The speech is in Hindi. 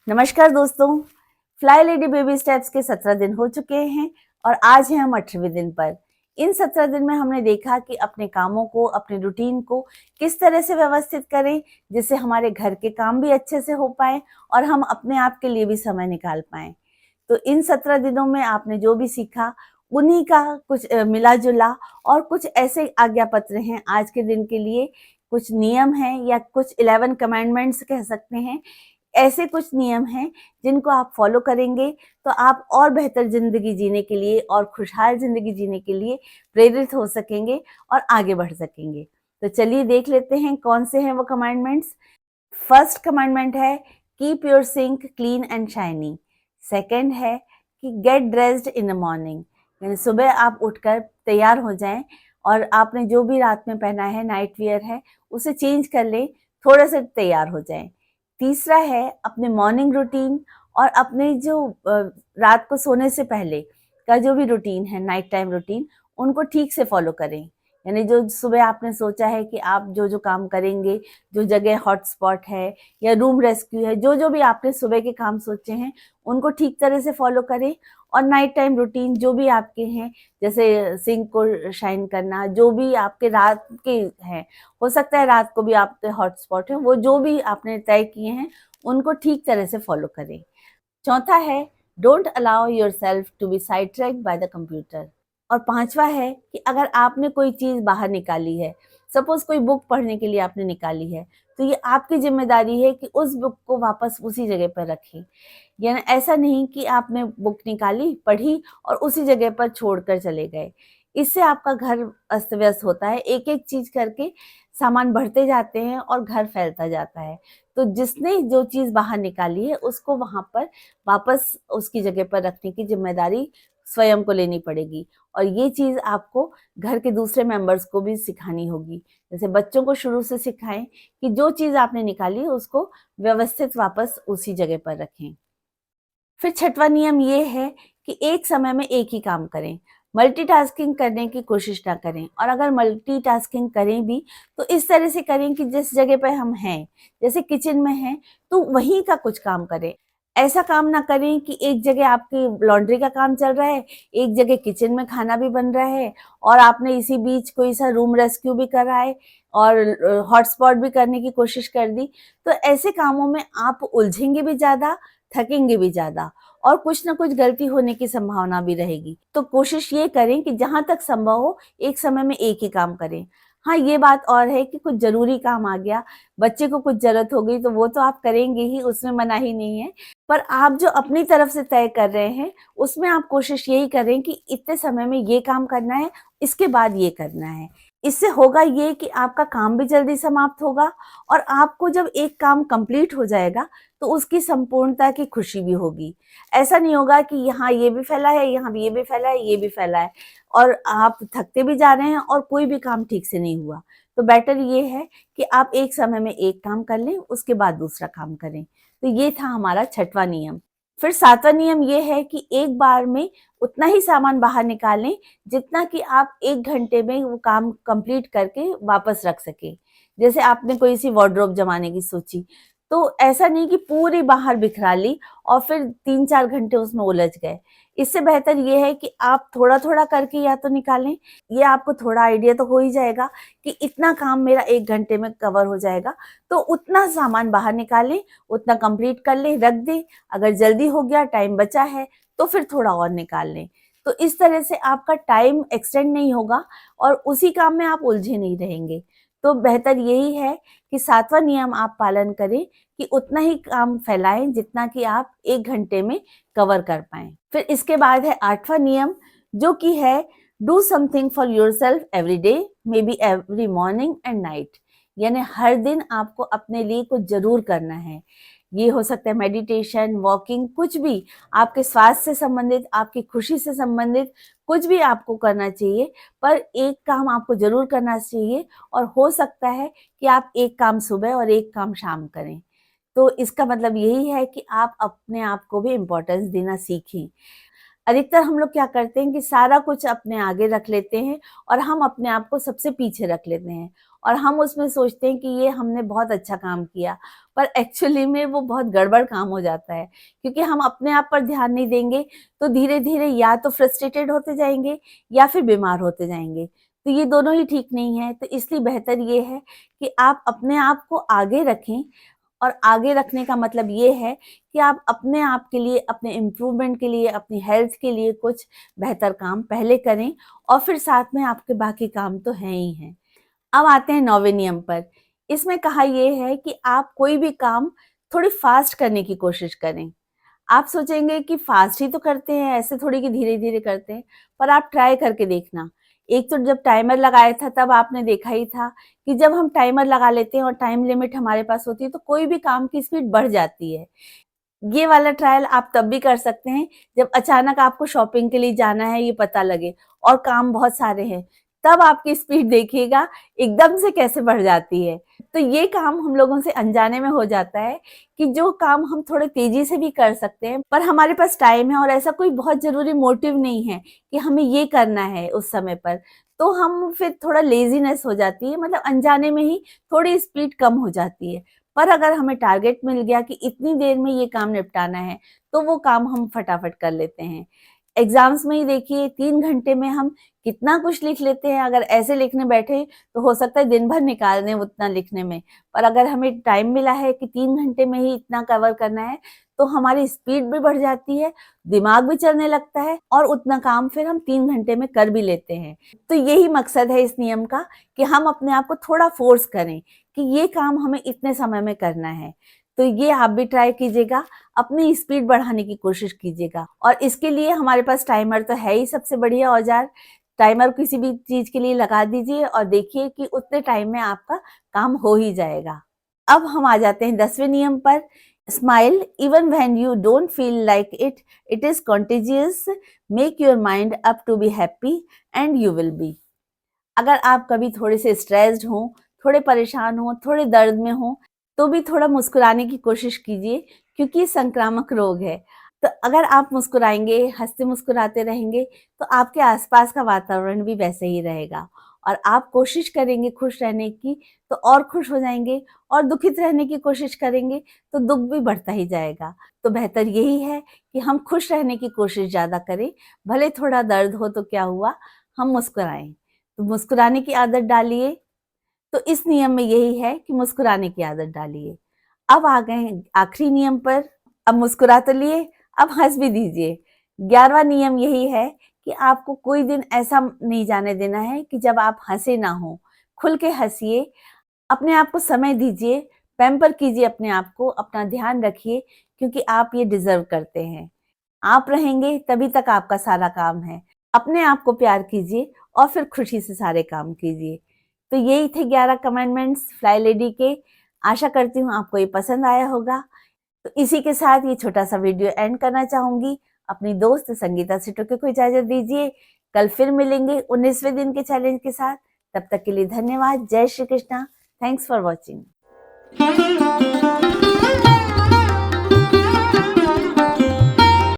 नमस्कार दोस्तों, फ्लाई लेडी बेबी स्टेप्स के 17 दिन हो चुके हैं और आज हैं हम 18वें दिन पर। इन 17 दिन में हमने देखा कि अपने कामों को, अपने रूटीन को किस तरह से व्यवस्थित करें जिससे हमारे घर के काम भी अच्छे से हो पाए और हम अपने आप के लिए भी समय निकाल पाएं। तो इन 17 दिनों में आपने जो भी सीखा उन्हीं का कुछ मिला जुला और कुछ ऐसे आज्ञा पत्र हैं आज के दिन के लिए, कुछ नियम हैं या कुछ 11 कमांडमेंट्स कह सकते हैं। ऐसे कुछ नियम हैं जिनको आप फॉलो करेंगे तो आप और बेहतर ज़िंदगी जीने के लिए और खुशहाल ज़िंदगी जीने के लिए प्रेरित हो सकेंगे और आगे बढ़ सकेंगे। तो चलिए देख लेते हैं कौन से हैं वो कमांडमेंट्स। फर्स्ट कमांडमेंट है keep your sink clean and shiny. Second है कि get dressed in the morning, यानी सुबह आप उठकर तैयार हो जाएं और आपने जो भी रात में पहना है, नाइट वियर है, उसे चेंज कर लें, थोड़े से तैयार हो जाएं। तीसरा है अपने मॉर्निंग रूटीन और अपने जो रात को सोने से पहले का जो भी रूटीन है, नाइट टाइम रूटीन, उनको ठीक से फॉलो करें। यानी जो सुबह आपने सोचा है कि आप जो जो काम करेंगे, जो जगह हॉटस्पॉट है या रूम रेस्क्यू है, जो जो भी आपने सुबह के काम सोचे हैं उनको ठीक तरह से फॉलो करें। और नाइट टाइम रूटीन जो भी आपके हैं, जैसे सिंक को शाइन करना, जो भी आपके रात के हैं, हो सकता है रात को भी आपके हॉटस्पॉट है, वो जो भी आपने तय किए हैं उनको ठीक तरह से फॉलो करें। चौथा है don't allow yourself to be sidetracked by the computer. और पांचवा है कि अगर आपने कोई चीज़ बाहर निकाली है, सपोज कोई बुक पढ़ने के लिए आपने निकाली है, तो ये आपकी जिम्मेदारी है कि उस बुक को वापस उसी जगह पर रखें। यानी ऐसा नहीं कि आपने बुक निकाली, पढ़ी और उसी जगह पर छोड़कर चले गए। इससे आपका घर अस्त व्यस्त होता है, एक एक चीज करके सामान बढ़ते जाते हैं और घर फैलता जाता है। तो जिसने जो चीज बाहर निकाली है उसको वहां पर वापस उसकी जगह पर रखने की जिम्मेदारी स्वयं को लेनी पड़ेगी। और ये चीज आपको घर के दूसरे मेंबर्स को भी सिखानी होगी। जैसे बच्चों को शुरू से सिखाएं कि जो चीज आपने निकाली है उसको व्यवस्थित वापस उसी जगह पर रखें। फिर छठवां नियम ये है कि एक समय में एक ही काम करें, मल्टीटास्किंग करने की कोशिश ना करें। और अगर मल्टीटास्किंग करें भी तो इस तरह से करें कि जिस जगह पे हम हैं, जैसे किचन में हैं, तो वहीं का कुछ काम करें। ऐसा काम ना करें कि एक जगह आपकी लॉन्ड्री का काम चल रहा है, एक जगह किचन में खाना भी बन रहा है और आपने इसी बीच कोई सा रूम रेस्क्यू भी करा है और हॉटस्पॉट भी करने की कोशिश कर दी। तो ऐसे कामों में आप उलझेंगे भी ज़्यादा, थकेंगे भी ज़्यादा और कुछ ना कुछ गलती होने की संभावना भी रहेगी। तो कोशिश ये करें कि जहां तक संभव हो एक समय में एक ही काम करें। हाँ, ये बात और है कि कुछ जरूरी काम आ गया, बच्चे को कुछ जरूरत हो गई, तो वो तो आप करेंगे ही, उसमें मना ही नहीं है। पर आप जो अपनी तरफ से तय कर रहे हैं उसमें आप कोशिश यही करें कि इतने समय में ये काम करना है, इसके बाद ये करना है। इससे होगा ये कि आपका काम भी जल्दी समाप्त होगा और आपको जब एक काम कंप्लीट हो जाएगा तो उसकी संपूर्णता की खुशी भी होगी। ऐसा नहीं होगा कि यहाँ ये भी फैला है, यहाँ भी ये भी फैला है, ये भी फैला है और आप थकते भी जा रहे हैं और कोई भी काम ठीक से नहीं हुआ। तो बेटर ये है कि आप एक समय में एक काम कर लें, उसके बाद दूसरा काम करें। तो ये था हमारा छठवां नियम। फिर सातवां नियम ये है कि एक बार में उतना ही सामान बाहर निकालें जितना कि आप 1 घंटे में वो काम कंप्लीट करके वापस रख सकें। जैसे आपने कोई सी वार्डरोब जमाने की सोची, तो ऐसा नहीं कि पूरी बाहर बिखरा ली और फिर 3-4 घंटे उसमें उलझ गए। इससे बेहतर ये है कि आप थोड़ा थोड़ा करके या तो निकालें, ये आपको थोड़ा आइडिया तो हो ही जाएगा कि इतना काम मेरा 1 घंटे में कवर हो जाएगा। तो उतना सामान बाहर निकालें, उतना कंप्लीट कर लें, रख दें। अगर जल्दी हो गया, टाइम बचा है, तो फिर थोड़ा और निकाल लें। तो इस तरह से आपका टाइम एक्सटेंड नहीं होगा और उसी काम में आप उलझे नहीं रहेंगे। तो बेहतर यही है कि सातवां नियम आप पालन करें कि उतना ही काम फैलाएं जितना कि आप 1 घंटे में कवर कर पाएं। फिर इसके बाद है आठवां नियम, जो कि है do something for yourself every day, may be every morning and night. यानी हर दिन आपको अपने लिए कुछ जरूर करना है। ये हो सकता है मेडिटेशन, वॉकिंग, कुछ भी आपके स्वास्थ्य से संबंधित, आपकी खुशी से संबंधित कुछ भी आपको करना चाहिए। पर एक काम आपको जरूर करना चाहिए और हो सकता है कि आप एक काम सुबह और एक काम शाम करें। तो इसका मतलब यही है कि आप अपने आप को भी इम्पोर्टेंस देना सीखें। अधिकतर हम लोग क्या करते हैं कि सारा कुछ अपने आगे रख लेते हैं और हम अपने आप को सबसे पीछे रख लेते हैं और हम उसमें सोचते हैं कि ये हमने बहुत अच्छा काम किया, पर एक्चुअली में वो बहुत गड़बड़ काम हो जाता है, क्योंकि हम अपने आप पर ध्यान नहीं देंगे तो धीरे-धीरे या तो फ्रस्ट्रेटेड होते जाएँगे या फिर बीमार होते जाएँगे। तो ये दोनों ही ठीक नहीं है, तो इसलिए बेहतर ये है कि आप अपने आप को आगे रखें और आगे रखने का मतलब ये है कि आप अपने आप के लिए, अपने इम्प्रूवमेंट के लिए, अपनी हेल्थ के लिए कुछ बेहतर काम पहले करें और फिर साथ में आपके बाकी काम तो हैं ही हैं। अब आते हैं 9वें नियम पर। इसमें कहा ये है कि आप कोई भी काम थोड़ी फ़ास्ट करने की कोशिश करें। आप सोचेंगे कि फ़ास्ट ही तो करते हैं, ऐसे थोड़ी कि धीरे-धीरे करते हैं, पर आप ट्राई करके देखना। एक तो जब टाइमर लगाया था तब आपने देखा ही था कि जब हम टाइमर लगा लेते हैं और टाइम लिमिट हमारे पास होती है तो कोई भी काम की स्पीड बढ़ जाती है। ये वाला ट्रायल आप तब भी कर सकते हैं जब अचानक आपको शॉपिंग के लिए जाना है ये पता लगे और काम बहुत सारे हैं, तब आपकी स्पीड देखिएगा एकदम से कैसे बढ़ जाती है। तो ये काम हम लोगों से अनजाने में हो जाता है कि जो काम हम थोड़े तेजी से भी कर सकते हैं, पर हमारे पास टाइम है और ऐसा कोई बहुत ज़रूरी मोटिव नहीं है कि हमें ये करना है उस समय पर, तो हम फिर थोड़ा लेज़ीनेस हो जाती है, मतलब अनजाने में ही थोड़ी स्पीड कम हो जाती है। पर अगर हमें टारगेट मिल गया कि इतनी देर में ये काम निपटाना है, तो वो काम हम फटाफट कर लेते हैं। एग्ज़ाम्स में ही देखिए 3 घंटे में हम कितना कुछ लिख लेते हैं, अगर ऐसे लिखने बैठे तो हो सकता है दिन भर निकाल दें उतना लिखने में। पर अगर हमें टाइम मिला है कि 3 घंटे में ही इतना कवर करना है, तो हमारी स्पीड भी बढ़ जाती है, दिमाग भी चलने लगता है और उतना काम फिर हम 3 घंटे में कर भी लेते हैं। तो यही मकसद है इस नियम का कि हम अपने आप को थोड़ा फ़ोर्स करें कि ये काम हमें इतने समय में करना है। तो ये आप भी ट्राई कीजिएगा, अपनी स्पीड बढ़ाने की कोशिश कीजिएगा और इसके लिए हमारे पास टाइमर तो है ही सबसे बढ़िया औज़ार। टाइमर किसी भी चीज़ के लिए लगा दीजिए और देखिए कि उतने टाइम में आपका काम हो ही जाएगा। अब हम आ जाते हैं 10वें नियम पर। Smile even when you don't feel like it, it is contagious, make your mind up to be happy and you will be. अगर आप कभी थोड़े से स्ट्रेस्ड हों, थोड़े परेशान हों, थोड़े दर्द में हों, तो भी थोड़ा मुस्कुराने की कोशिश कीजिए, क्योंकि ये संक्रामक रोग है। तो अगर आप मुस्कुराएँगे, हँसते-मुस्कुराते रहेंगे, तो आपके आसपास का वातावरण भी वैसे ही रहेगा और आप कोशिश करेंगे खुश रहने की, तो और खुश हो जाएँगे और दुखित रहने की कोशिश करेंगे, तो दुःख भी बढ़ता ही जाएगा। तो बेहतर यही है कि हम खुश रहने की कोशिश ज़्यादा करें, भले थोड़ा दर्द हो तो क्या हुआ, हम मुस्कुराएँ। तो मुस्कुराने की आदत डालिए। तो इस नियम में यही है कि मुस्कुराने की आदत डालिए। अब आ गए हैं आखिरी नियम पर। अब मुस्कुरा तो लिए, अब हँस भी दीजिए। 11वां नियम यही है कि आपको कोई दिन ऐसा नहीं जाने देना है कि जब आप हँसे ना हों। खुल के हँसिए, अपने आप को समय दीजिए, पैम्पर कीजिए अपने आप को, अपना ध्यान रखिए, क्योंकि आप ये डिज़र्व करते हैं। आप रहेंगे तभी तक आपका सारा काम है। अपने आप को प्यार कीजिए और फिर खुशी से सारे काम कीजिए। तो यही थे 11 कमेंडमेंट्स फ्लाई लेडी के। आशा करती हूँ आपको ये पसंद आया होगा। तो इसी के साथ ये छोटा-सा वीडियो एंड करना चाहूँगी। अपनी दोस्त संगीता सिटोके को इजाज़त दीजिए। कल फिर मिलेंगे 19वें दिन के चैलेंज के साथ। तब तक के लिए धन्यवाद। जय Shri Krishna. Thanks for watching.